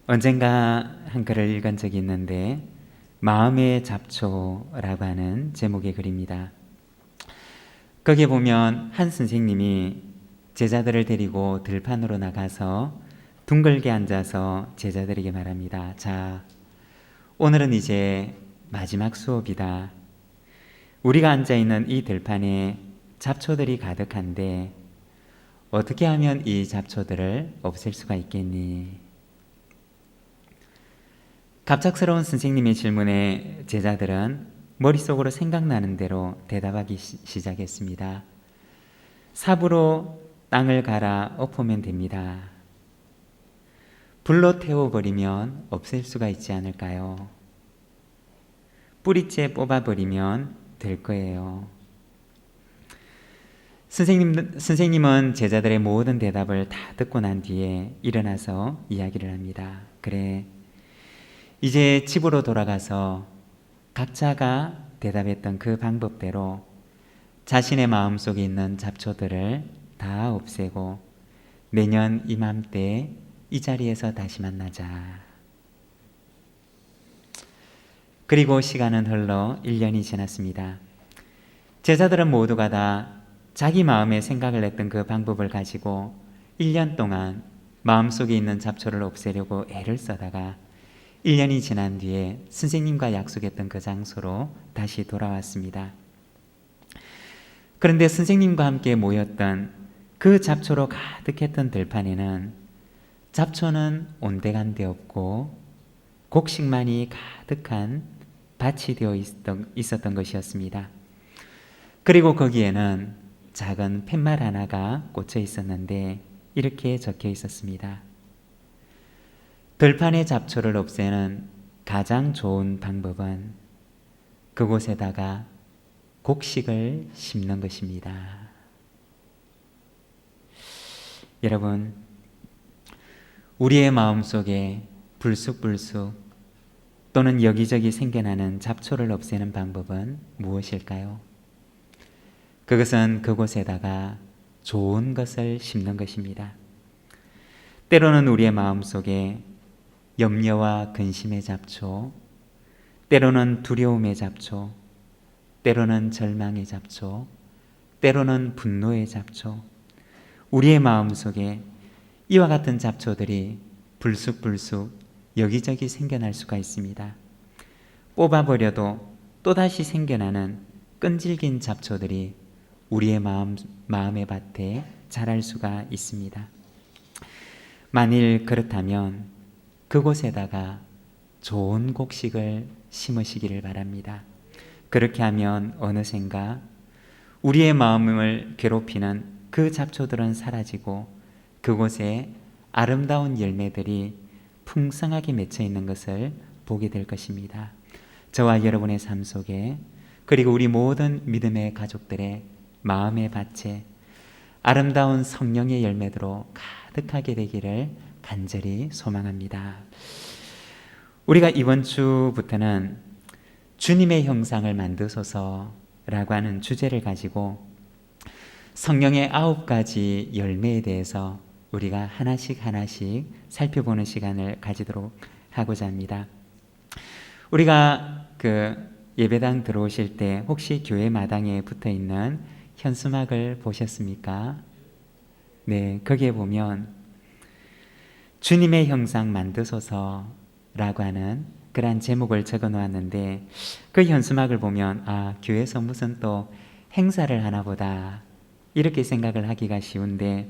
언젠가 한 글을 읽은 적이 있는데 마음의 잡초라고 하는 제목의 글입니다. 거기에 보면 한 선생님이 제자들을 데리고 들판으로 나가서 둥글게 앉아서 제자들에게 말합니다. 자, 오늘은 이제 마지막 수업이다. 우리가 앉아있는 이 들판에 잡초들이 가득한데 어떻게 하면 이 잡초들을 없앨 수가 있겠니? 갑작스러운 선생님의 질문에 제자들은 머릿속으로 생각나는 대로 대답하기 시작했습니다. 삽으로 땅을 갈아 엎으면 됩니다. 불로 태워버리면 없앨 수가 있지 않을까요? 뿌리째 뽑아버리면 될 거예요. 선생님은 제자들의 모든 대답을 다 듣고 난 뒤에 일어나서 이야기를 합니다. 그래, 이제 집으로 돌아가서 각자가 대답했던 그 방법대로 자신의 마음속에 있는 잡초들을 다 없애고 내년 이맘때 이 자리에서 다시 만나자. 그리고 시간은 흘러 1년이 지났습니다. 제자들은 모두가 다 자기 마음에 생각을 했던 그 방법을 가지고 1년 동안 마음속에 있는 잡초를 없애려고 애를 써다가 1년이 지난 뒤에 선생님과 약속했던 그 장소로 다시 돌아왔습니다. 그런데 선생님과 함께 모였던 그 잡초로 가득했던 들판에는 잡초는 온데간데 없고 곡식만이 가득한 밭이 되어 있었던 것이었습니다. 그리고 거기에는 작은 팻말 하나가 꽂혀 있었는데 이렇게 적혀 있었습니다. 들판의 잡초를 없애는 가장 좋은 방법은 그곳에다가 곡식을 심는 것입니다. 여러분, 우리의 마음속에 불쑥불쑥 또는 여기저기 생겨나는 잡초를 없애는 방법은 무엇일까요? 그것은 그곳에다가 좋은 것을 심는 것입니다. 때로는 우리의 마음속에 염려와 근심의 잡초, 때로는 두려움의 잡초, 때로는 절망의 잡초, 때로는 분노의 잡초, 우리의 마음속에 이와 같은 잡초들이 불쑥불쑥 여기저기 생겨날 수가 있습니다. 뽑아버려도 또다시 생겨나는 끈질긴 잡초들이 우리의 마음의 밭에 자랄 수가 있습니다. 만일 그렇다면 그곳에다가 좋은 곡식을 심으시기를 바랍니다. 그렇게 하면 어느샌가 우리의 마음을 괴롭히는 그 잡초들은 사라지고 그곳에 아름다운 열매들이 풍성하게 맺혀 있는 것을 보게 될 것입니다. 저와 여러분의 삶 속에 그리고 우리 모든 믿음의 가족들의 마음의 밭에 아름다운 성령의 열매들로 가득하게 되기를 간절히 소망합니다. 우리가 이번 주부터는 주님의 형상을 만드소서라고 하는 주제를 가지고 성령의 9가지 열매에 대해서 우리가 하나씩 살펴보는 시간을 가지도록 하고자 합니다. 우리가 예배당 들어오실 때 혹시 교회 마당에 붙어 있는 현수막을 보셨습니까? 네, 거기에 보면 주님의 형상 만드소서라고 하는 그러한 제목을 적어 놓았는데 그 현수막을 보면 교회에서 무슨 또 행사를 하나 보다 이렇게 생각을 하기가 쉬운데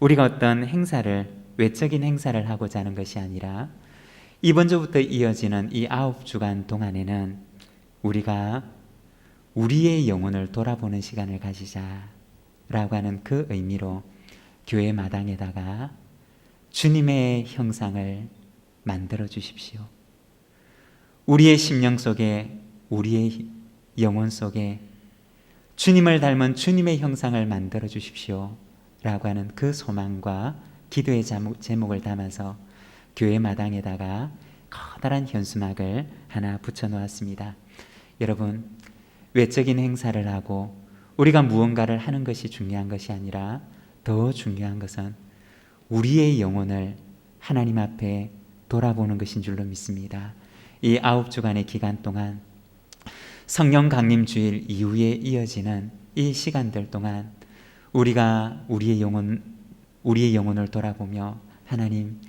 우리가 어떤 행사를 외적인 행사를 하고자 하는 것이 아니라 이번 주부터 이어지는 이 9주간 동안에는 우리가 우리의 영혼을 돌아보는 시간을 가지자라고 하는 그 의미로 교회 마당에다가 주님의 형상을 만들어 주십시오. 우리의 심령 속에, 우리의 영혼 속에 주님을 닮은 주님의 형상을 만들어 주십시오 라고 하는 그 소망과 기도의 제목을 담아서 교회 마당에다가 커다란 현수막을 하나 붙여 놓았습니다. 여러분, 외적인 행사를 하고 우리가 무언가를 하는 것이 중요한 것이 아니라 더 중요한 것은 우리의 영혼을 하나님 앞에 돌아보는 것인 줄로 믿습니다. 이 9주간의 기간 동안 성령 강림 주일 이후에 이어지는 이 시간들 동안 우리가 우리의 영혼을 돌아보며 하나님,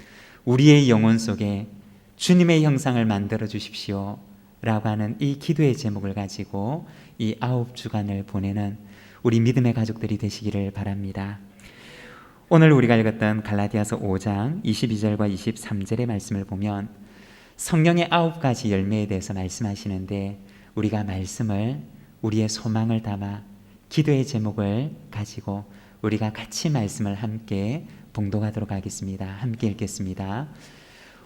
우리의 영혼 속에 주님의 형상을 만들어 주십시오 라고 하는 이 기도의 제목을 가지고 이 9주간을 보내는 우리 믿음의 가족들이 되시기를 바랍니다. 오늘 우리가 읽었던 갈라디아서 5장 22절과 23절의 말씀을 보면 성령의 9가지 열매에 대해서 말씀하시는데, 우리가 말씀을, 우리의 소망을 담아 기도의 제목을 가지고 우리가 같이 말씀을 함께 봉독하도록 하겠습니다. 함께 읽겠습니다.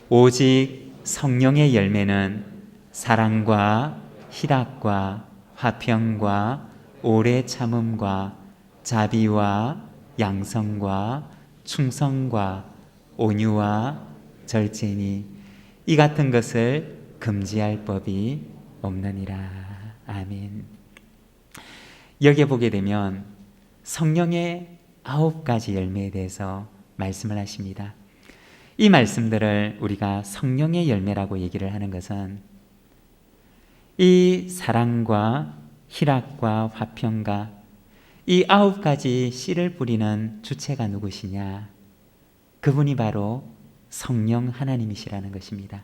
오직 성령의 열매는 사랑과 희락과 화평과 오래 참음과 자비와 양성과 충성과 온유와 절제니 이 같은 것을 금지할 법이 없느니라. 아멘. 여기에 보게 되면 성령의 9가지 열매에 대해서 말씀을 하십니다. 이 말씀들을 우리가 성령의 열매라고 얘기를 하는 것은 이 사랑과 희락과 화평과 이 9가지 씨를 뿌리는 주체가 누구시냐? 그분이 바로 성령 하나님이시라는 것입니다.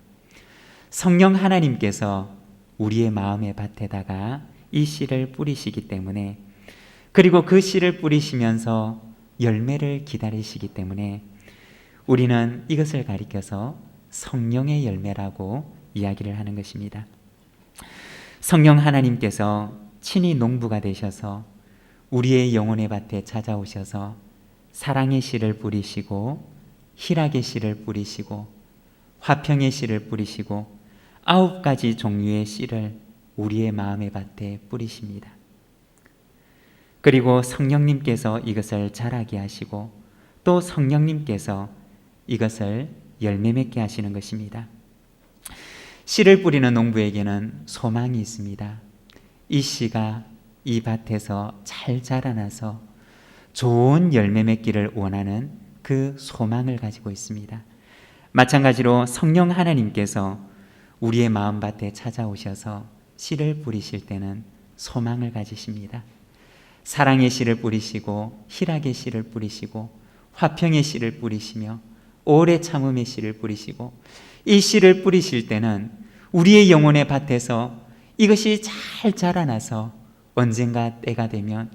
성령 하나님께서 우리의 마음의 밭에다가 이 씨를 뿌리시기 때문에, 그리고 그 씨를 뿌리시면서 열매를 기다리시기 때문에 우리는 이것을 가리켜서 성령의 열매라고 이야기를 하는 것입니다. 성령 하나님께서 친히 농부가 되셔서 우리의 영혼의 밭에 찾아오셔서 사랑의 씨를 뿌리시고 희락의 씨를 뿌리시고 화평의 씨를 뿌리시고 9가지 종류의 씨를 우리의 마음의 밭에 뿌리십니다. 그리고 성령님께서 이것을 자라게 하시고 또 성령님께서 이것을 열매 맺게 하시는 것입니다. 씨를 뿌리는 농부에게는 소망이 있습니다. 이 씨가 이 밭에서 잘 자라나서 좋은 열매 맺기를 원하는 그 소망을 가지고 있습니다. 마찬가지로 성령 하나님께서 우리의 마음밭에 찾아오셔서 씨를 뿌리실 때는 소망을 가지십니다. 사랑의 씨를 뿌리시고 희락의 씨를 뿌리시고 화평의 씨를 뿌리시며 오래 참음의 씨를 뿌리시고, 이 씨를 뿌리실 때는 우리의 영혼의 밭에서 이것이 잘 자라나서 언젠가 때가 되면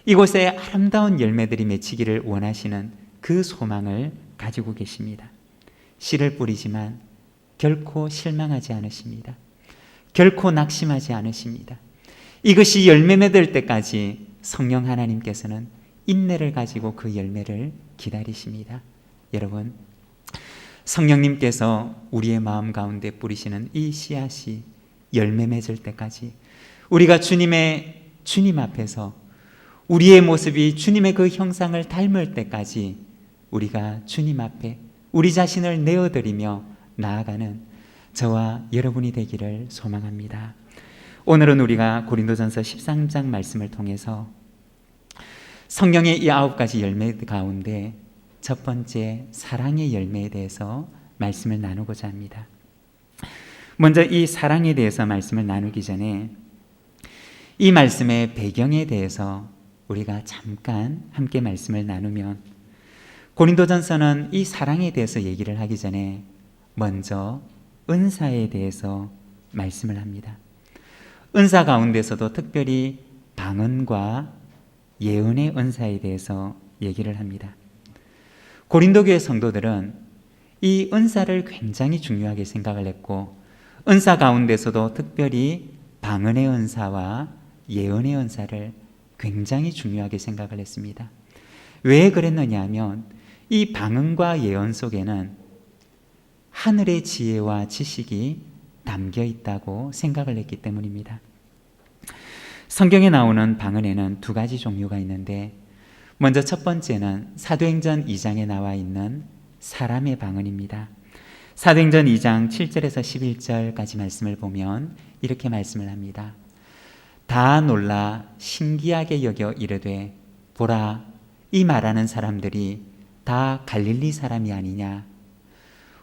이곳에 아름다운 열매들이 맺히기를 원하시는 그 소망을 가지고 계십니다. 씨를 뿌리지만 결코 실망하지 않으십니다. 결코 낙심하지 않으십니다. 이것이 열매 맺을 때까지 성령 하나님께서는 인내를 가지고 그 열매를 기다리십니다. 여러분, 성령님께서 우리의 마음 가운데 뿌리시는 이 씨앗이 열매 맺을 때까지 우리가 주님 앞에서 우리의 모습이 주님의 그 형상을 닮을 때까지 우리가 주님 앞에 우리 자신을 내어드리며 나아가는 저와 여러분이 되기를 소망합니다. 오늘은 우리가 고린도전서 13장 말씀을 통해서 성령의 이 9가지 열매 가운데 첫 번째 사랑의 열매에 대해서 말씀을 나누고자 합니다. 먼저 이 사랑에 대해서 말씀을 나누기 전에 이 말씀의 배경에 대해서 우리가 잠깐 함께 말씀을 나누면, 고린도전서는 이 사랑에 대해서 얘기를 하기 전에 먼저 은사에 대해서 말씀을 합니다. 은사 가운데서도 특별히 방언과 예언의 은사에 대해서 얘기를 합니다. 고린도 교회 성도들은 이 은사를 굉장히 중요하게 생각을 했고, 은사 가운데서도 특별히 방언의 은사와 예언의 은사를 굉장히 중요하게 생각을 했습니다. 왜 그랬느냐 하면 이 방언과 예언 속에는 하늘의 지혜와 지식이 담겨 있다고 생각을 했기 때문입니다. 성경에 나오는 방언에는 2가지 종류가 있는데, 먼저 첫 번째는 사도행전 2장에 나와 있는 사람의 방언입니다. 사도행전 2장 7절에서 11절까지 말씀을 보면 이렇게 말씀을 합니다. 다 놀라 신기하게 여겨 이르되, 보라, 이 말하는 사람들이 다 갈릴리 사람이 아니냐?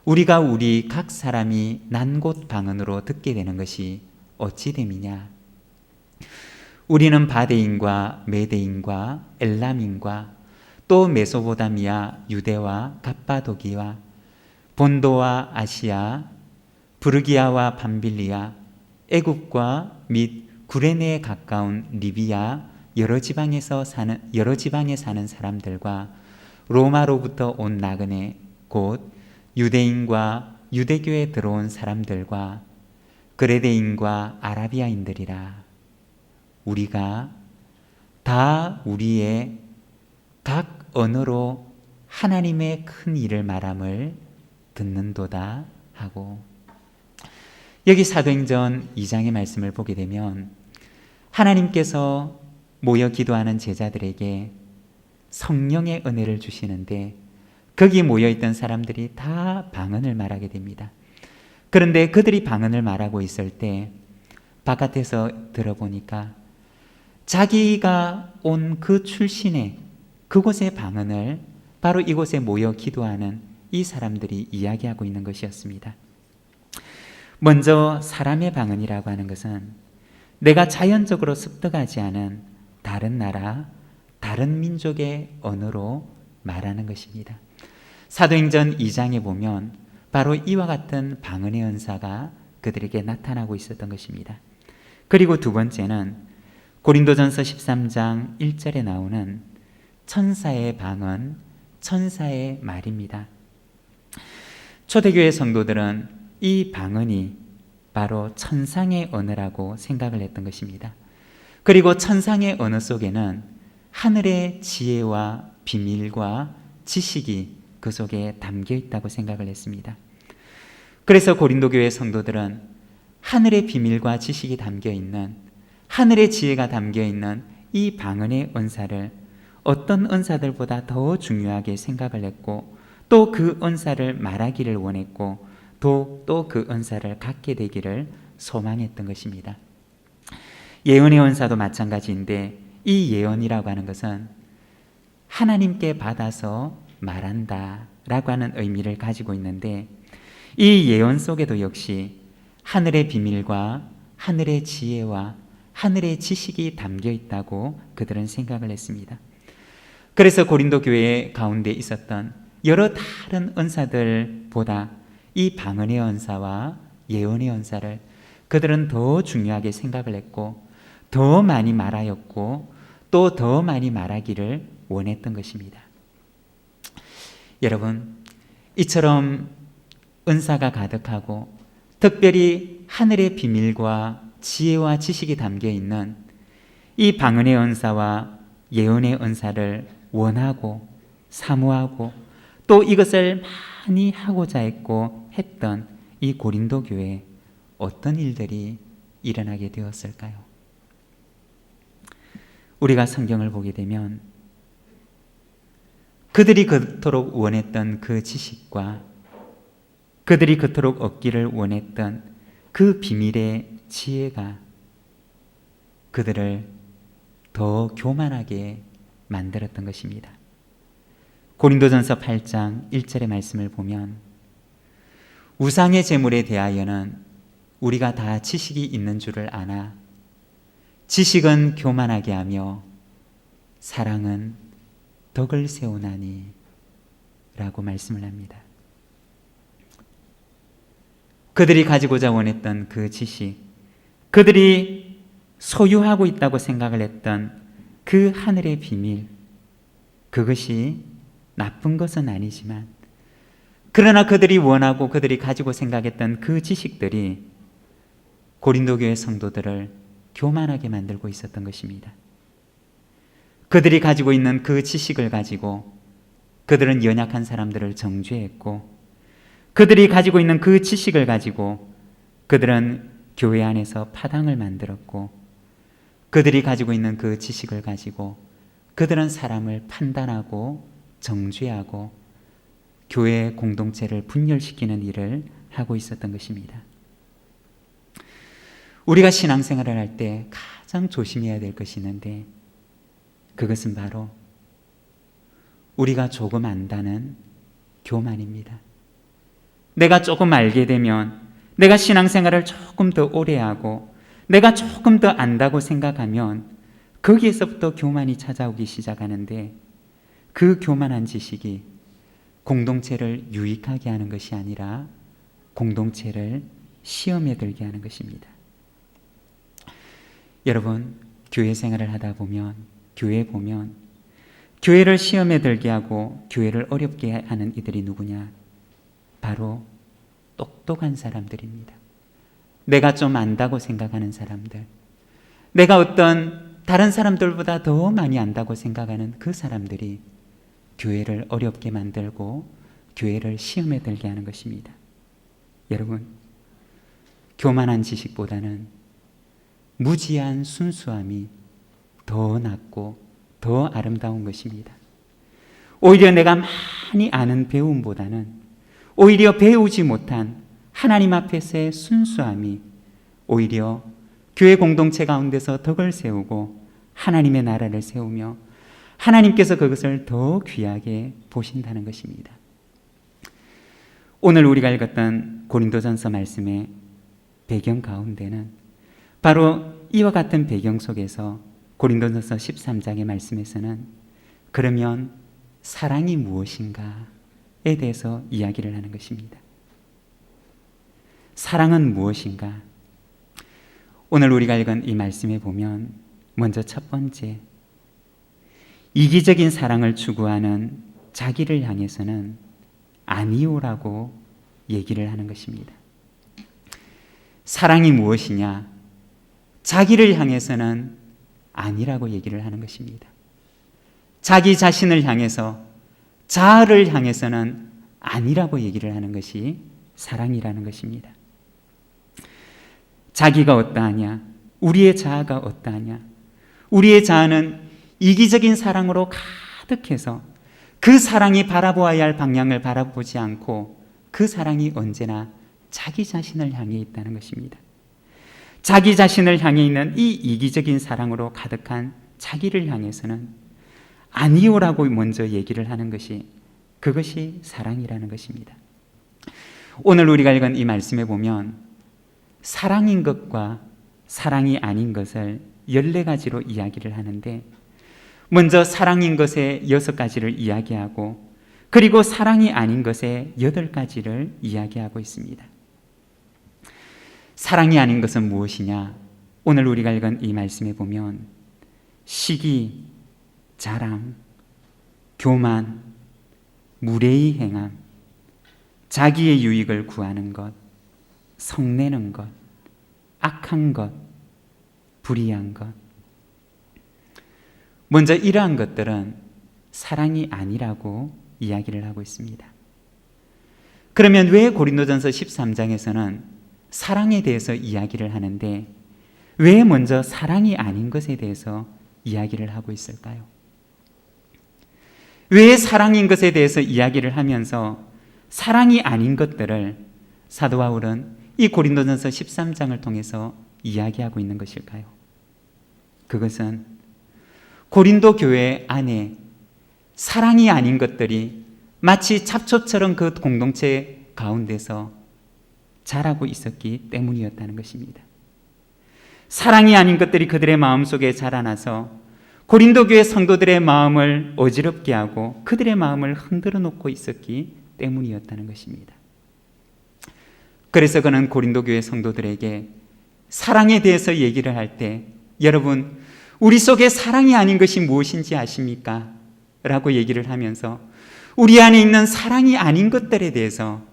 우리가 우리 각 사람이 난 곳 방언으로 듣게 되는 것이 어찌 됨이냐. 우리는 바데인과 메데인과 엘람인과 또 메소보다미아, 유대와 갑바도기와 본도와 아시아, 부르기아와 밤빌리아, 애굽과 및 구레네에 가까운 리비아 여러 지방에 사는 사람들과 로마로부터 온 나그네 곧 유대인과 유대교에 들어온 사람들과 그레데인과 아라비아인들이라. 우리가 다 우리의 각 언어로 하나님의 큰 일을 말함을 듣는도다 하고, 여기 사도행전 2장의 말씀을 보게 되면 하나님께서 모여 기도하는 제자들에게 성령의 은혜를 주시는데 거기 모여있던 사람들이 다 방언을 말하게 됩니다. 그런데 그들이 방언을 말하고 있을 때 바깥에서 들어보니까 자기가 온 그 출신의 그곳의 방언을 바로 이곳에 모여 기도하는 이 사람들이 이야기하고 있는 것이었습니다. 먼저 사람의 방언이라고 하는 것은 내가 자연적으로 습득하지 않은 다른 나라, 다른 민족의 언어로 말하는 것입니다. 사도행전 2장에 보면 바로 이와 같은 방언의 은사가 그들에게 나타나고 있었던 것입니다. 그리고 두 번째는 고린도전서 13장 1절에 나오는 천사의 방언, 천사의 말입니다. 초대교회 성도들은 이 방언이 바로 천상의 언어라고 생각을 했던 것입니다. 그리고 천상의 언어 속에는 하늘의 지혜와 비밀과 지식이 그 속에 담겨 있다고 생각을 했습니다. 그래서 고린도 교회 성도들은 하늘의 비밀과 지식이 담겨 있는, 하늘의 지혜가 담겨 있는 이 방언의 은사를 어떤 은사들보다 더 중요하게 생각을 했고, 또 그 은사를 말하기를 원했고, 또 그 은사를 갖게 되기를 소망했던 것입니다. 예언의 은사도 마찬가지인데, 이 예언이라고 하는 것은 하나님께 받아서 말한다 라고 하는 의미를 가지고 있는데, 이 예언 속에도 역시 하늘의 비밀과 하늘의 지혜와 하늘의 지식이 담겨 있다고 그들은 생각을 했습니다. 그래서 고린도 교회 가운데 있었던 여러 다른 은사들보다 이 방언의 은사와 예언의 은사를 그들은 더 중요하게 생각을 했고, 더 많이 말하였고, 또 더 많이 말하기를 원했던 것입니다. 여러분, 이처럼 은사가 가득하고 특별히 하늘의 비밀과 지혜와 지식이 담겨 있는 이 방언의 은사와 예언의 은사를 원하고 사모하고 또 이것을 많이 하고자 했던 이 고린도 교회에 어떤 일들이 일어나게 되었을까요? 우리가 성경을 보게 되면 그들이 그토록 원했던 그 지식과 그들이 그토록 얻기를 원했던 그 비밀의 지혜가 그들을 더 교만하게 만들었던 것입니다. 고린도전서 8장 1절의 말씀을 보면 우상의 제물에 대하여는 우리가 다 지식이 있는 줄을 아나 지식은 교만하게 하며 사랑은 덕을 세우나니 라고 말씀을 합니다. 그들이 가지고자 원했던 그 지식, 그들이 소유하고 있다고 생각을 했던 그 하늘의 비밀, 그것이 나쁜 것은 아니지만 그러나 그들이 원하고 그들이 가지고 생각했던 그 지식들이 고린도 교회 성도들을 교만하게 만들고 있었던 것입니다. 그들이 가지고 있는 그 지식을 가지고 그들은 연약한 사람들을 정죄했고, 그들이 가지고 있는 그 지식을 가지고 그들은 교회 안에서 파당을 만들었고, 그들이 가지고 있는 그 지식을 가지고 그들은 사람을 판단하고 정죄하고 교회 공동체를 분열시키는 일을 하고 있었던 것입니다. 우리가 신앙생활을 할 때 가장 조심해야 될 것이 있는데 그것은 바로 우리가 조금 안다는 교만입니다. 내가 조금 알게 되면, 내가 신앙생활을 조금 더 오래 하고 내가 조금 더 안다고 생각하면 거기에서부터 교만이 찾아오기 시작하는데, 그 교만한 지식이 공동체를 유익하게 하는 것이 아니라 공동체를 시험에 들게 하는 것입니다. 여러분, 교회 생활을 하다 보면, 교회에 보면 교회를 시험에 들게 하고 교회를 어렵게 하는 이들이 누구냐? 바로 똑똑한 사람들입니다. 내가 좀 안다고 생각하는 사람들, 내가 어떤 다른 사람들보다 더 많이 안다고 생각하는 그 사람들이 교회를 어렵게 만들고 교회를 시험에 들게 하는 것입니다. 여러분, 교만한 지식보다는 무지한 순수함이 더 낫고 더 아름다운 것입니다. 오히려 내가 많이 아는 배움보다는 오히려 배우지 못한 하나님 앞에서의 순수함이 오히려 교회 공동체 가운데서 덕을 세우고 하나님의 나라를 세우며 하나님께서 그것을 더 귀하게 보신다는 것입니다. 오늘 우리가 읽었던 고린도전서 말씀의 배경 가운데는 바로 이와 같은 배경 속에서 고린도전서 13장의 말씀에서는 그러면 사랑이 무엇인가에 대해서 이야기를 하는 것입니다. 사랑은 무엇인가? 오늘 우리가 읽은 이 말씀에 보면 먼저 첫 번째, 이기적인 사랑을 추구하는 자기를 향해서는 아니오라고 얘기를 하는 것입니다. 사랑이 무엇이냐? 자기를 향해서는 아니라고 얘기를 하는 것입니다. 자기 자신을 향해서, 자아를 향해서는 아니라고 얘기를 하는 것이 사랑이라는 것입니다. 자기가 어떠하냐? 우리의 자아가 어떠하냐? 우리의 자아는 이기적인 사랑으로 가득해서 그 사랑이 바라보아야 할 방향을 바라보지 않고 그 사랑이 언제나 자기 자신을 향해 있다는 것입니다. 자기 자신을 향해 있는 이 이기적인 사랑으로 가득한 자기를 향해서는 아니오라고 먼저 얘기를 하는 것이, 그것이 사랑이라는 것입니다. 오늘 우리가 읽은 이 말씀에 보면 사랑인 것과 사랑이 아닌 것을 14가지로 이야기를 하는데, 먼저 사랑인 것의 6가지를 이야기하고 그리고 사랑이 아닌 것의 8가지를 이야기하고 있습니다. 사랑이 아닌 것은 무엇이냐? 오늘 우리가 읽은 이 말씀에 보면 시기, 자랑, 교만, 무례히 행함, 자기의 유익을 구하는 것, 성내는 것, 악한 것, 불의한 것. 먼저 이러한 것들은 사랑이 아니라고 이야기를 하고 있습니다. 그러면 왜 고린도전서 13장에서는 사랑에 대해서 이야기를 하는데 왜 먼저 사랑이 아닌 것에 대해서 이야기를 하고 있을까요? 왜 사랑인 것에 대해서 이야기를 하면서 사랑이 아닌 것들을 사도 바울은 이 고린도전서 13장을 통해서 이야기하고 있는 것일까요? 그것은 고린도 교회 안에 사랑이 아닌 것들이 마치 잡초처럼 그 공동체 가운데서 자라고 있었기 때문이었다는 것입니다. 사랑이 아닌 것들이 그들의 마음속에 자라나서 고린도 교회 성도들의 마음을 어지럽게 하고 그들의 마음을 흔들어 놓고 있었기 때문이었다는 것입니다. 그래서 그는 고린도 교회 성도들에게 사랑에 대해서 얘기를 할 때, 여러분, 우리 속에 사랑이 아닌 것이 무엇인지 아십니까? 라고 얘기를 하면서 우리 안에 있는 사랑이 아닌 것들에 대해서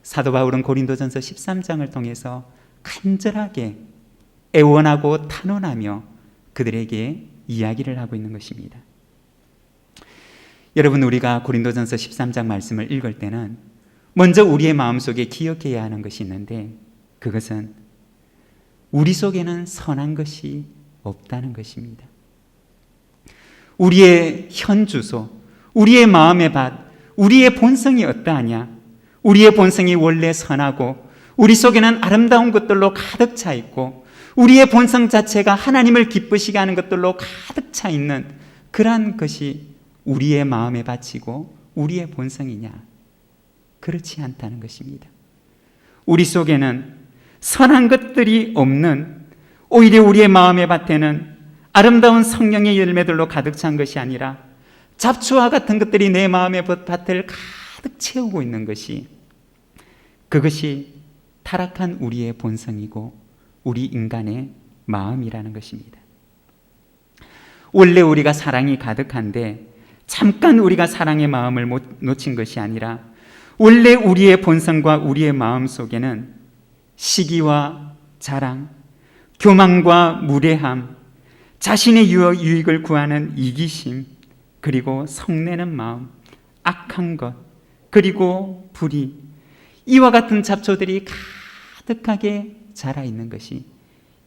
사도 바울은 고린도전서 13장을 통해서 간절하게 애원하고 탄원하며 그들에게 이야기를 하고 있는 것입니다. 여러분, 우리가 고린도전서 13장 말씀을 읽을 때는 먼저 우리의 마음속에 기억해야 하는 것이 있는데, 그것은 우리 속에는 선한 것이 없다는 것입니다. 우리의 현 주소, 우리의 마음의 밭, 우리의 본성이 어떠하냐? 우리의 본성이 원래 선하고 우리 속에는 아름다운 것들로 가득 차 있고 우리의 본성 자체가 하나님을 기쁘시게 하는 것들로 가득 차 있는 그러한 것이 우리의 마음의 밭이고 우리의 본성이냐? 그렇지 않다는 것입니다. 우리 속에는 선한 것들이 없는, 오히려 우리의 마음의 밭에는 아름다운 성령의 열매들로 가득 찬 것이 아니라 잡초와 같은 것들이 내 마음의 밭을 가득 채우고 있는 것이, 그것이 타락한 우리의 본성이고 우리 인간의 마음이라는 것입니다. 원래 우리가 사랑이 가득한데 잠깐 우리가 사랑의 마음을 놓친 것이 아니라 원래 우리의 본성과 우리의 마음 속에는 시기와 자랑, 교만과 무례함, 자신의 유익을 구하는 이기심, 그리고 성내는 마음, 악한 것, 그리고 불의, 이와 같은 잡초들이 가득하게 자라 있는 것이,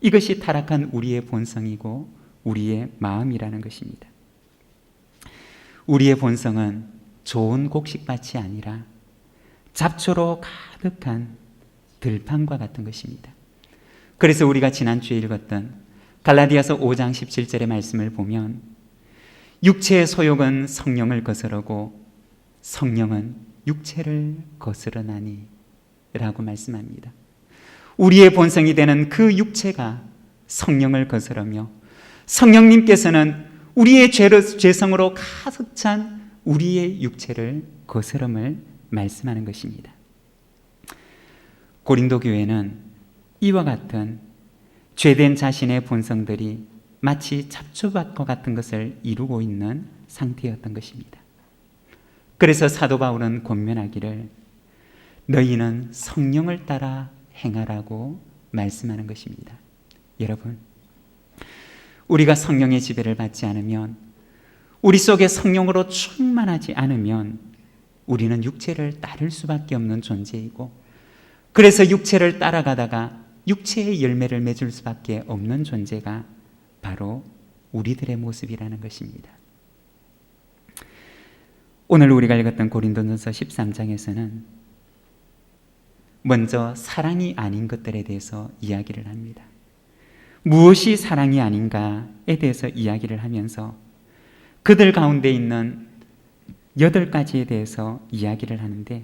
이것이 타락한 우리의 본성이고 우리의 마음이라는 것입니다. 우리의 본성은 좋은 곡식밭이 아니라 잡초로 가득한 들판과 같은 것입니다. 그래서 우리가 지난주에 읽었던 갈라디아서 5장 17절의 말씀을 보면 육체의 소욕은 성령을 거스르고 성령은 육체를 거스르나니 라고 말씀합니다. 우리의 본성이 되는 그 육체가 성령을 거스르며 성령님께서는 우리의 죄성으로 가득 찬 우리의 육체를 거스름을 말씀하는 것입니다. 고린도 교회는 이와 같은 죄된 자신의 본성들이 마치 잡초밭과 같은 것을 이루고 있는 상태였던 것입니다. 그래서 사도 바울은 권면하기를 너희는 성령을 따라 행하라고 말씀하는 것입니다. 여러분, 우리가 성령의 지배를 받지 않으면, 우리 속에 성령으로 충만하지 않으면 우리는 육체를 따를 수밖에 없는 존재이고, 그래서 육체를 따라가다가 육체의 열매를 맺을 수밖에 없는 존재가 바로 우리들의 모습이라는 것입니다. 오늘 우리가 읽었던 고린도전서 13장에서는 먼저 사랑이 아닌 것들에 대해서 이야기를 합니다. 무엇이 사랑이 아닌가에 대해서 이야기를 하면서 그들 가운데 있는 8가지에 대해서 이야기를 하는데,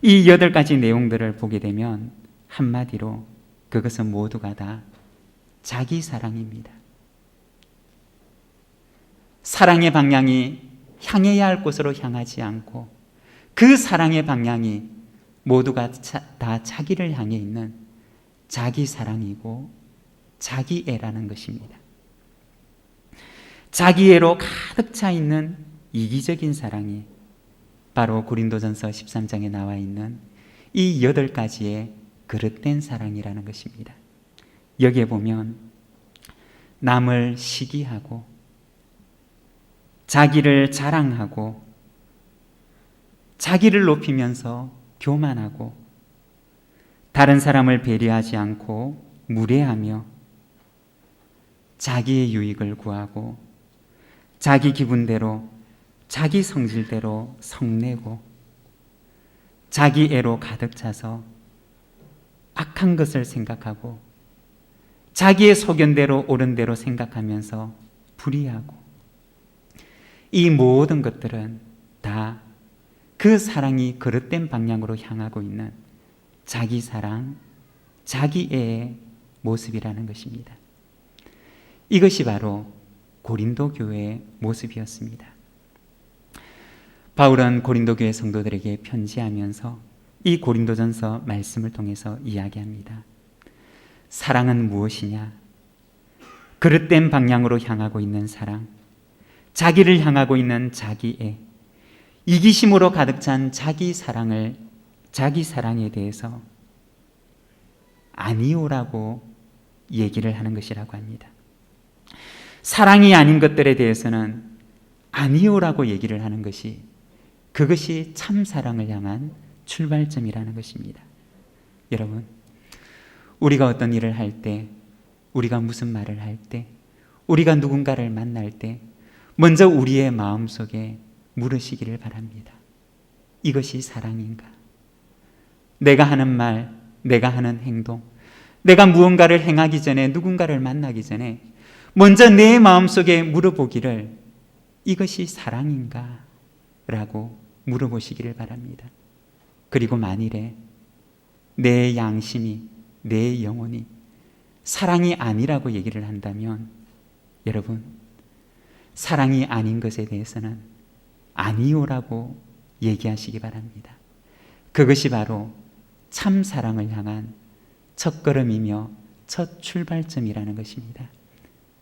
이 8가지 내용들을 보게 되면 한마디로 그것은 모두가 다 자기 사랑입니다. 사랑의 방향이 향해야 할 곳으로 향하지 않고 그 사랑의 방향이 모두가 다 자기를 향해 있는 자기 사랑이고 자기애라는 것입니다. 자기애로 가득 차 있는 이기적인 사랑이 바로 고린도전서 13장에 나와 있는 이 8가지의 그릇된 사랑이라는 것입니다. 여기에 보면 남을 시기하고 자기를 자랑하고 자기를 높이면서 교만하고 다른 사람을 배려하지 않고 무례하며 자기의 유익을 구하고 자기 기분대로 자기 성질대로 성내고 자기 애로 가득 차서 악한 것을 생각하고 자기의 소견대로 옳은 대로 생각하면서 불의하고, 이 모든 것들은 다 그 사랑이 그릇된 방향으로 향하고 있는 자기 사랑, 자기애의 모습이라는 것입니다. 이것이 바로 고린도 교회의 모습이었습니다. 바울은 고린도 교회 성도들에게 편지하면서 이 고린도전서 말씀을 통해서 이야기합니다. 사랑은 무엇이냐? 그릇된 방향으로 향하고 있는 사랑, 자기를 향하고 있는 자기애, 이기심으로 가득 찬 자기 사랑에 대해서 아니오라고 얘기를 하는 것이라고 합니다. 사랑이 아닌 것들에 대해서는 아니오라고 얘기를 하는 것이, 그것이 참 사랑을 향한 출발점이라는 것입니다. 여러분, 우리가 어떤 일을 할 때, 우리가 무슨 말을 할 때, 우리가 누군가를 만날 때 먼저 우리의 마음속에 물으시기를 바랍니다. 이것이 사랑인가? 내가 하는 말, 내가 하는 행동, 내가 무언가를 행하기 전에, 누군가를 만나기 전에 먼저 내 마음속에 물어보기를 이것이 사랑인가? 라고 물어보시기를 바랍니다. 그리고 만일에 내 양심이, 내 영혼이 사랑이 아니라고 얘기를 한다면 여러분, 사랑이 아닌 것에 대해서는 아니요라고 얘기하시기 바랍니다. 그것이 바로 참 사랑을 향한 첫걸음이며 첫 출발점이라는 것입니다.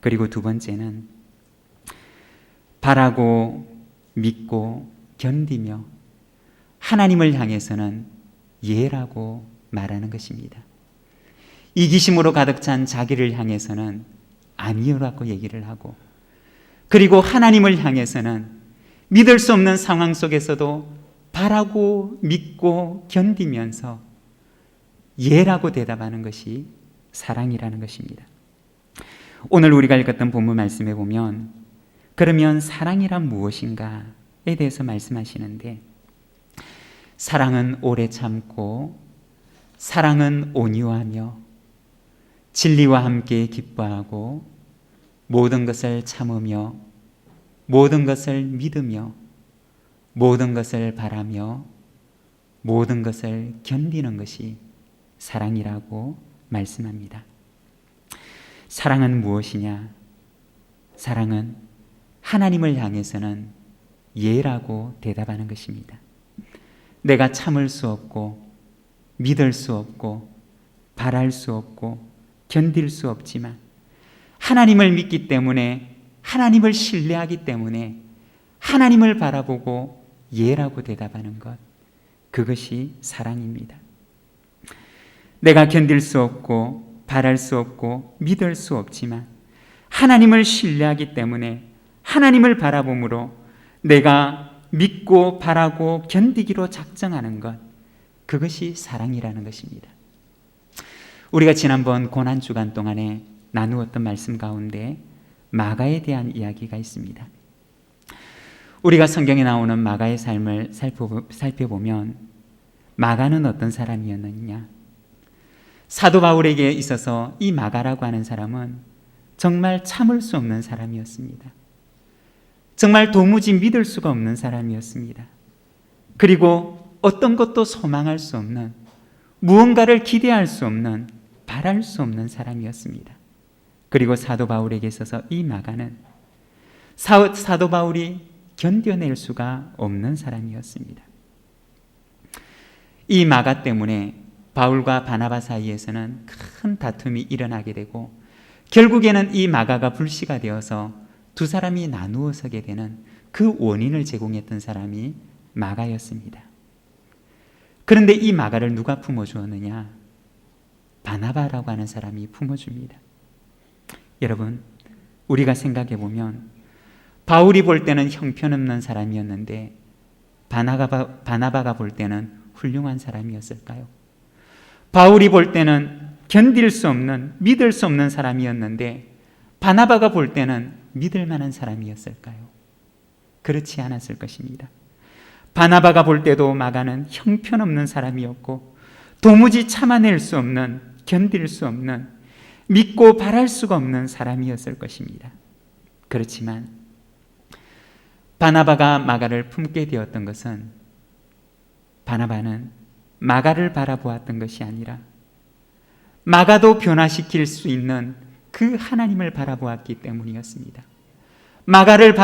그리고 두 번째는 바라고 믿고 견디며 하나님을 향해서는 예라고 말하는 것입니다. 이기심으로 가득 찬 자기를 향해서는 아니요라고 얘기를 하고, 그리고 하나님을 향해서는 믿을 수 없는 상황 속에서도 바라고 믿고 견디면서 예라고 대답하는 것이 사랑이라는 것입니다. 오늘 우리가 읽었던 본문 말씀에 보면 그러면 사랑이란 무엇인가에 대해서 말씀하시는데, 사랑은 오래 참고, 사랑은 온유하며, 진리와 함께 기뻐하고, 모든 것을 참으며, 모든 것을 믿으며, 모든 것을 바라며, 모든 것을 견디는 것이 사랑이라고 말씀합니다. 사랑은 무엇이냐? 사랑은 하나님을 향해서는 예라고 대답하는 것입니다. 내가 참을 수 없고, 믿을 수 없고, 바랄 수 없고, 견딜 수 없지만 하나님을 믿기 때문에, 하나님을 신뢰하기 때문에 하나님을 바라보고 예라고 대답하는 것, 그것이 사랑입니다. 내가 견딜 수 없고, 바랄 수 없고, 믿을 수 없지만 하나님을 신뢰하기 때문에 하나님을 바라봄으로 내가 믿고 바라고 견디기로 작정하는 것, 그것이 사랑이라는 것입니다. 우리가 지난번 고난주간 동안에 나누었던 말씀 가운데 마가에 대한 이야기가 있습니다. 우리가 성경에 나오는 마가의 삶을 살펴보면 마가는 어떤 사람이었느냐? 사도 바울에게 있어서 이 마가라고 하는 사람은 정말 참을 수 없는 사람이었습니다. 정말 도무지 믿을 수가 없는 사람이었습니다. 그리고 어떤 것도 소망할 수 없는, 무언가를 기대할 수 없는, 바랄 수 없는 사람이었습니다. 그리고 사도 바울에게 있어서 이 마가는 사도 바울이 견뎌낼 수가 없는 사람이었습니다. 이 마가 때문에 바울과 바나바 사이에서는 큰 다툼이 일어나게 되고, 결국에는 이 마가가 불씨가 되어서 두 사람이 나누어 서게 되는 그 원인을 제공했던 사람이 마가였습니다. 그런데 이 마가를 누가 품어주었느냐? 바나바라고 하는 사람이 품어줍니다. 여러분, 우리가 생각해 보면 바울이 볼 때는 형편없는 사람이었는데 바나바가 볼 때는 훌륭한 사람이었을까요? 바울이 볼 때는 견딜 수 없는, 믿을 수 없는 사람이었는데 바나바가 볼 때는 믿을 만한 사람이었을까요? 그렇지 않았을 것입니다. 바나바가 볼 때도 마가는 형편없는 사람이었고, 도무지 참아낼 수 없는, 견딜 수 없는, 믿고 바랄 수가 없는 사람이었을 것입니다. 그렇지만 바나바가 마가를 품게 되었던 것은, 바나바는 마가를 바라보았던 것이 아니라 마가도 변화시킬 수 있는 그 하나님을 바라보았기 때문이었습니다. 마가를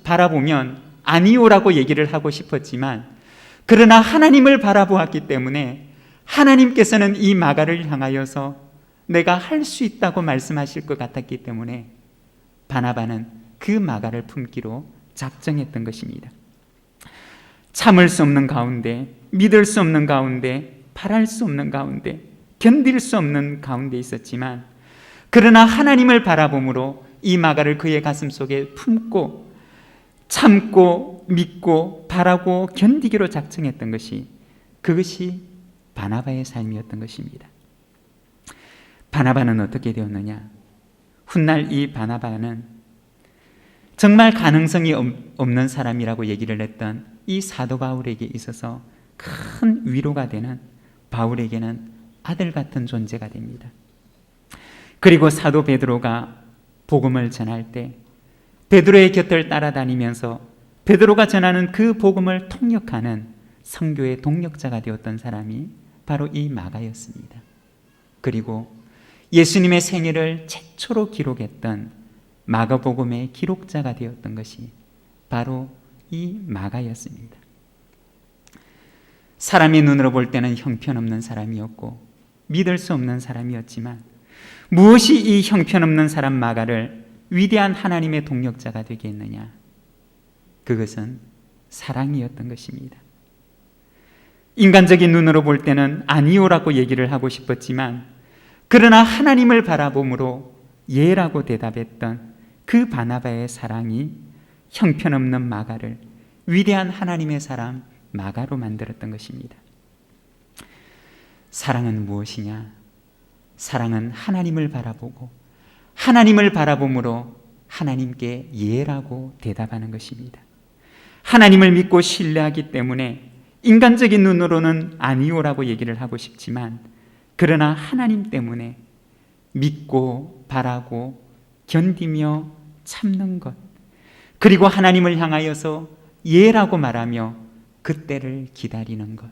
바라보면 아니오라고 얘기를 하고 싶었지만, 그러나 하나님을 바라보았기 때문에 하나님께서는 이 마가를 향하여서 내가 할 수 있다고 말씀하실 것 같았기 때문에 바나바는 그 마가를 품기로 작정했던 것입니다. 참을 수 없는 가운데, 믿을 수 없는 가운데, 바랄 수 없는 가운데, 견딜 수 없는 가운데 있었지만, 그러나 하나님을 바라봄으로 이 마가를 그의 가슴 속에 품고 참고 믿고 바라고 견디기로 작정했던 것이, 그것이 바나바의 삶이었던 것입니다. 바나바는 어떻게 되었느냐? 훗날 이 바나바는 정말 가능성이 없는 사람이라고 얘기를 했던 이 사도 바울에게 있어서 큰 위로가 되는, 바울에게는 아들 같은 존재가 됩니다. 그리고 사도 베드로가 복음을 전할 때 베드로의 곁을 따라다니면서 베드로가 전하는 그 복음을 통역하는 선교의 동력자가 되었던 사람이 바로 이 마가였습니다. 그리고 예수님의 생애를 최초로 기록했던 마가복음의 기록자가 되었던 것이 바로 이 마가였습니다. 사람의 눈으로 볼 때는 형편없는 사람이었고 믿을 수 없는 사람이었지만 무엇이 이 형편없는 사람 마가를 위대한 하나님의 동력자가 되게 했느냐? 그것은 사랑이었던 것입니다. 인간적인 눈으로 볼 때는 아니오라고 얘기를 하고 싶었지만 그러나 하나님을 바라봄으로 예라고 대답했던 그 바나바의 사랑이 형편없는 마가를 위대한 하나님의 사람 마가로 만들었던 것입니다. 사랑은 무엇이냐? 사랑은 하나님을 바라보고 하나님을 바라봄으로 하나님께 예라고 대답하는 것입니다. 하나님을 믿고 신뢰하기 때문에 인간적인 눈으로는 아니오라고 얘기를 하고 싶지만 그러나 하나님 때문에 믿고 바라고 견디며 참는 것, 그리고 하나님을 향하여서 예라고 말하며 그 때를 기다리는 것,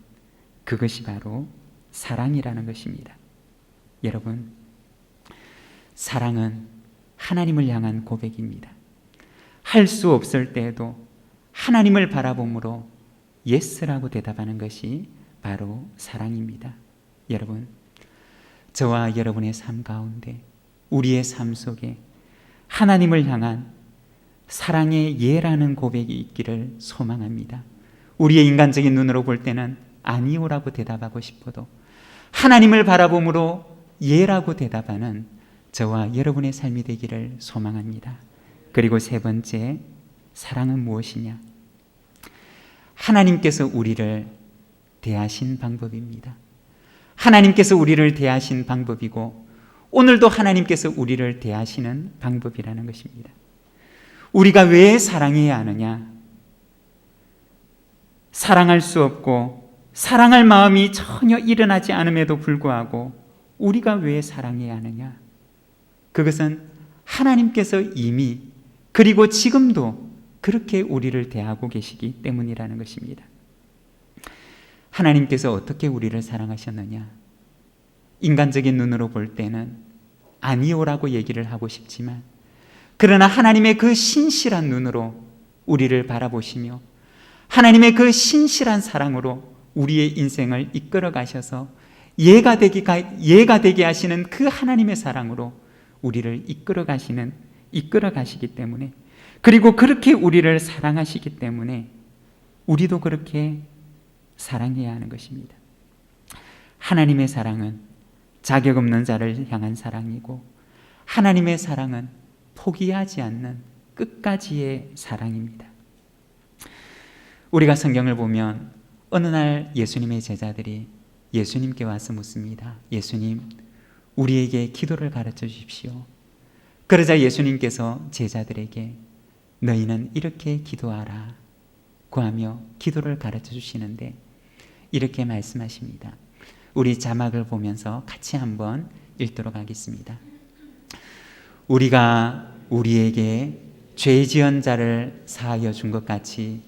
그것이 바로 사랑이라는 것입니다. 여러분, 사랑은 하나님을 향한 고백입니다. 할 수 없을 때에도 하나님을 바라봄으로 예스라고 대답하는 것이 바로 사랑입니다. 여러분, 저와 여러분의 삶 가운데, 우리의 삶 속에 하나님을 향한 사랑의 예라는 고백이 있기를 소망합니다. 우리의 인간적인 눈으로 볼 때는 아니오라고 대답하고 싶어도 하나님을 바라봄으로 예라고 대답하는 저와 여러분의 삶이 되기를 소망합니다. 그리고 세 번째, 사랑은 무엇이냐? 하나님께서 우리를 대하신 방법입니다. 하나님께서 우리를 대하신 방법이고 오늘도 하나님께서 우리를 대하시는 방법이라는 것입니다. 우리가 왜 사랑해야 하느냐? 사랑할 수 없고 사랑할 마음이 전혀 일어나지 않음에도 불구하고 우리가 왜 사랑해야 하느냐? 그것은 하나님께서 이미 그리고 지금도 그렇게 우리를 대하고 계시기 때문이라는 것입니다. 하나님께서 어떻게 우리를 사랑하셨느냐? 인간적인 눈으로 볼 때는 아니오라고 얘기를 하고 싶지만 그러나 하나님의 그 신실한 눈으로 우리를 바라보시며 하나님의 그 신실한 사랑으로 우리의 인생을 이끌어 가셔서 예가 되게 하시는 그 하나님의 사랑으로 우리를 이끌어 가시기 때문에, 그리고 그렇게 우리를 사랑하시기 때문에 우리도 그렇게 사랑해야 하는 것입니다. 하나님의 사랑은 자격 없는 자를 향한 사랑이고 하나님의 사랑은 포기하지 않는 끝까지의 사랑입니다. 우리가 성경을 보면 어느 날 예수님의 제자들이 예수님께 와서 묻습니다. 예수님, 우리에게 기도를 가르쳐 주십시오. 그러자 예수님께서 제자들에게 너희는 이렇게 기도하라 구하며 기도를 가르쳐 주시는데 이렇게 말씀하십니다. 우리 자막을 보면서 같이 한번 읽도록 하겠습니다. 우리가 우리에게 죄 지은 자를 사하여 준 것 같이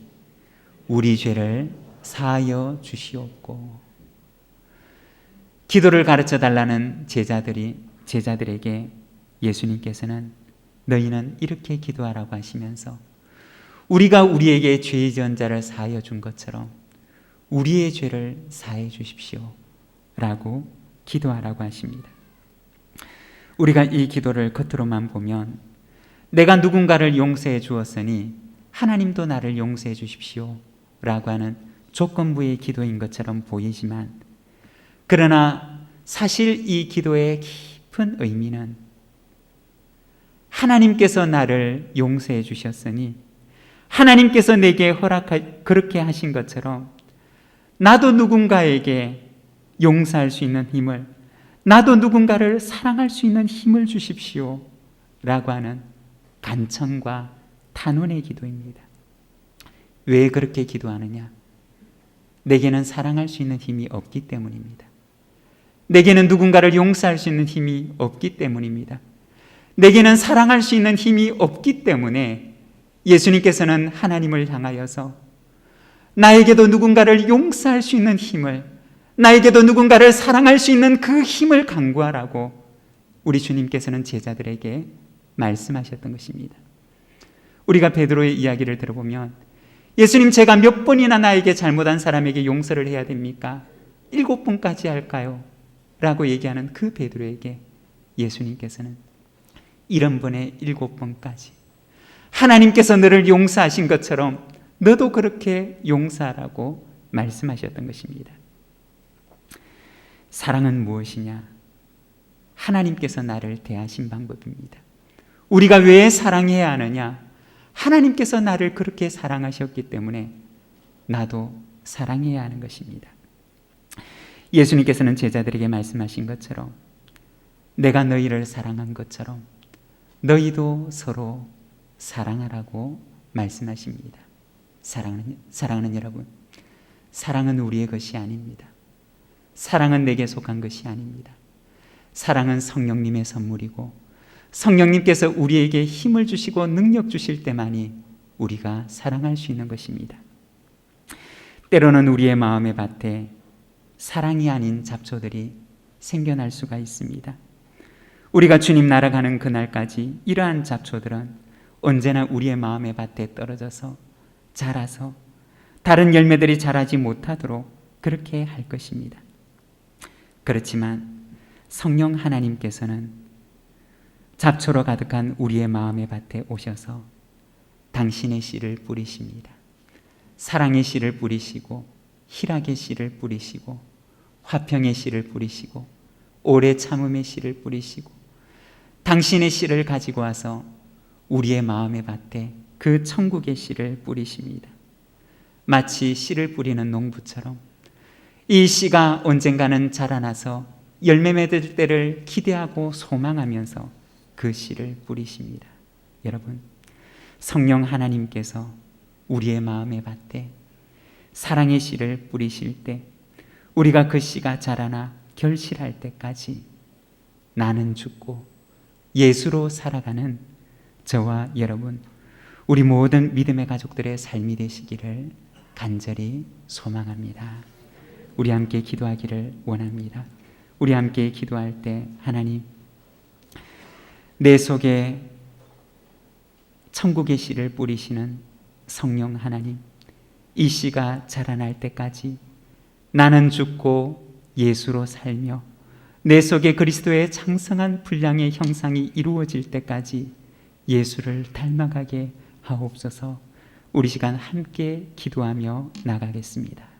우리 죄를 사하여 주시옵고. 기도를 가르쳐 달라는 제자들에게 예수님께서는 너희는 이렇게 기도하라고 하시면서 우리가 우리에게 죄 지은 자를 사하여 준 것처럼 우리의 죄를 사해 주십시오 라고 기도하라고 하십니다. 우리가 이 기도를 겉으로만 보면 내가 누군가를 용서해 주었으니 하나님도 나를 용서해 주십시오 라고 하는 조건부의 기도인 것처럼 보이지만, 그러나 사실 이 기도의 깊은 의미는 하나님께서 나를 용서해 주셨으니 하나님께서 내게 그렇게 하신 것처럼 나도 누군가에게 용서할 수 있는 힘을, 나도 누군가를 사랑할 수 있는 힘을 주십시오 라고 하는 간청과 탄원의 기도입니다. 왜 그렇게 기도하느냐? 내게는 사랑할 수 있는 힘이 없기 때문입니다. 내게는 누군가를 용서할 수 있는 힘이 없기 때문입니다. 내게는 사랑할 수 있는 힘이 없기 때문에 예수님께서는 하나님을 향하여서 나에게도 누군가를 용서할 수 있는 힘을, 나에게도 누군가를 사랑할 수 있는 그 힘을 강구하라고 우리 주님께서는 제자들에게 말씀하셨던 것입니다. 우리가 베드로의 이야기를 들어보면 예수님, 제가 몇 번이나 나에게 잘못한 사람에게 용서를 해야 됩니까? 7번까지 할까요? 라고 얘기하는 그 베드로에게 예수님께서는 70번에 7번까지, 하나님께서 너를 용서하신 것처럼 너도 그렇게 용서하라고 말씀하셨던 것입니다. 사랑은 무엇이냐? 하나님께서 나를 대하신 방법입니다. 우리가 왜 사랑해야 하느냐? 하나님께서 나를 그렇게 사랑하셨기 때문에 나도 사랑해야 하는 것입니다. 예수님께서는 제자들에게 말씀하신 것처럼 내가 너희를 사랑한 것처럼 너희도 서로 사랑하라고 말씀하십니다. 사랑하는 여러분, 사랑은 우리의 것이 아닙니다. 사랑은 내게 속한 것이 아닙니다. 사랑은 성령님의 선물이고 성령님께서 우리에게 힘을 주시고 능력 주실 때만이 우리가 사랑할 수 있는 것입니다. 때로는 우리의 마음의 밭에 사랑이 아닌 잡초들이 생겨날 수가 있습니다. 우리가 주님 날아가는 그날까지 이러한 잡초들은 언제나 우리의 마음의 밭에 떨어져서 자라서 다른 열매들이 자라지 못하도록 그렇게 할 것입니다. 그렇지만 성령 하나님께서는 잡초로 가득한 우리의 마음의 밭에 오셔서 당신의 씨를 뿌리십니다. 사랑의 씨를 뿌리시고 희락의 씨를 뿌리시고 화평의 씨를 뿌리시고 오래 참음의 씨를 뿌리시고 당신의 씨를 가지고 와서 우리의 마음의 밭에 그 천국의 씨를 뿌리십니다. 마치 씨를 뿌리는 농부처럼 이 씨가 언젠가는 자라나서 열매 맺을 때를 기대하고 소망하면서 그 씨를 뿌리십니다. 여러분, 성령 하나님께서 우리의 마음의 밭에 사랑의 씨를 뿌리실 때 우리가 그 씨가 자라나 결실할 때까지 나는 죽고 예수로 살아가는 저와 여러분, 우리 모든 믿음의 가족들의 삶이 되시기를 간절히 소망합니다. 우리 함께 기도하기를 원합니다. 우리 함께 기도할 때 하나님, 내 속에 천국의 씨를 뿌리시는 성령 하나님, 이 씨가 자라날 때까지 나는 죽고 예수로 살며 내 속에 그리스도의 장성한 분량의 형상이 이루어질 때까지 예수를 닮아가게 하옵소서. 우리 시간 함께 기도하며 나가겠습니다.